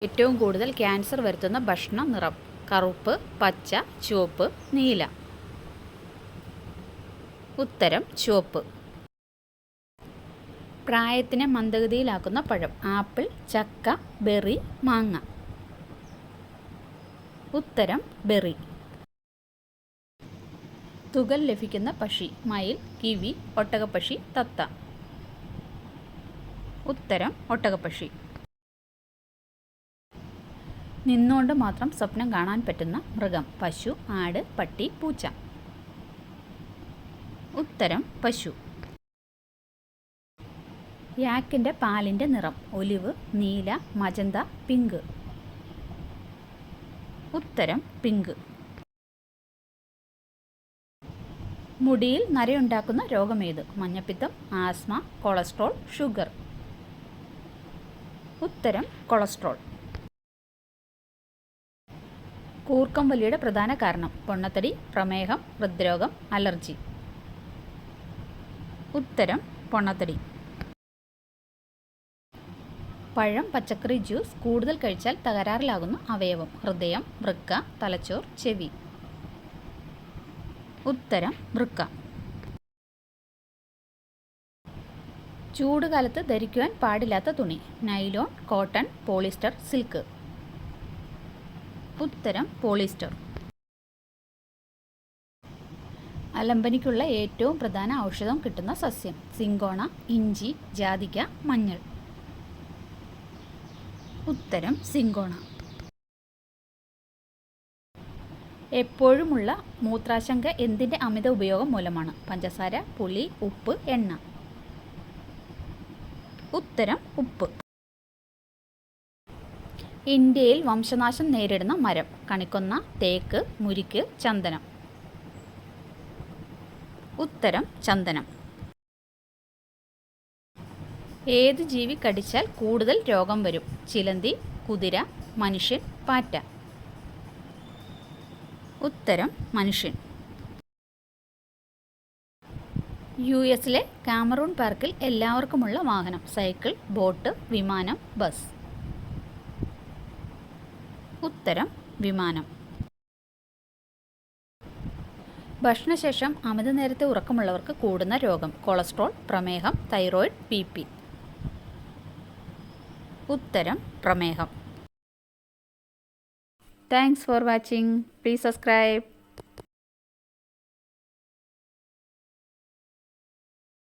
ഏറ്റവും കൂടുതൽ ക്യാൻസർ വരുത്തുന്ന ഭക്ഷണ നിറം കറുപ്പ്, പച്ച, ചുവപ്പ്, നീല. ഉത്തരം ചുവപ്പ്. പ്രായത്തിനെ മന്ദഗതിയിലാക്കുന്ന പഴം ആപ്പിൾ, ചക്ക, ബെറി, മാങ്ങ. ഉത്തരം ബെറി. തുകൽ ലഭിക്കുന്ന പക്ഷി മയിൽ, കിവി, ഒട്ടകപ്പക്ഷി, തത്ത. ഉത്തരം ഒട്ടകപ്പക്ഷി. നിന്നുകൊണ്ട് മാത്രം സ്വപ്നം കാണാൻ പറ്റുന്ന മൃഗം പശു, ആട്, പട്ടി, പൂച്ച. ഉത്തരം പശു. യാക്കിൻ്റെ പാലിൻ്റെ നിറം ഒലിവ്, നീല, മജന്ത, പിങ്ക്. ഉത്തരം പിങ്ക്. മുടിയിൽ നരയുണ്ടാക്കുന്ന രോഗമേത്? മഞ്ഞപ്പിത്തം, ആസ്മ, കൊളസ്ട്രോൾ, ഷുഗർ. ഉത്തരം കൊളസ്ട്രോൾ. കൂർക്കം വലിയുടെ പ്രധാന കാരണം പൊണ്ണത്തടി, പ്രമേഹം, ഹൃദ്രോഗം, അലർജി. ഉത്തരം പൊണ്ണത്തടി. പഴം, പച്ചക്കറി, ജ്യൂസ് കൂടുതൽ കഴിച്ചാൽ തകരാറിലാകുന്ന അവയവം ഹൃദയം, വൃക്ക, തലച്ചോർ, ചെവി. ഉത്തരം വൃക്ക. ചൂടുകാലത്ത് ധരിക്കുവാൻ പാടില്ലാത്ത തുണി നൈലോൺ, കോട്ടൺ, പോളിസ്റ്റർ, സിൽക്ക്. ഉത്തരം പോളിസ്റ്റർ. അലമ്പനിക്കുള്ള ഏറ്റവും പ്രധാന ഔഷധം കിട്ടുന്ന സസ്യം സിങ്കോണ, ഇഞ്ചി, ജാതിക്ക, മഞ്ഞൾ. ഉത്തരം സിങ്കോണ. എപ്പോഴുമുള്ള മൂത്രാശങ്ക എന്തിൻ്റെ അമിത ഉപയോഗം മൂലമാണ്? പഞ്ചസാര, പുളി, ഉപ്പ്, എണ്ണ. ഉത്തരം ഉപ്പ്. ഇന്ത്യയിൽ വംശനാശം നേരിടുന്ന മരം കണിക്കൊന്ന, തേക്ക്, മുരിക്ക്, ചന്ദനം. ഉത്തരം ചന്ദനം. ഏത് ജീവി കടിച്ചാൽ കൂടുതൽ രോഗം വരും? ചിലന്തി, കുതിര, മനുഷ്യൻ, പാറ്റ. ഉത്തരം മനുഷ്യൻ. യുഎസിലെ കാമറൂൺ പാർക്കിൽ എല്ലാവർക്കുമുള്ള വാഹനം സൈക്കിൾ, ബോട്ട്, വിമാനം, ബസ്. ഉത്തരം വിമാനം. ഭക്ഷണശേഷം അമിത നേരത്തെ ഉറക്കമുള്ളവർക്ക് കൂടുന്ന രോഗം കൊളസ്ട്രോൾ, പ്രമേഹം, തൈറോയിഡ്, ബി. ഉത്തരം പ്രമേഹം. Thanks for watching. Please subscribe.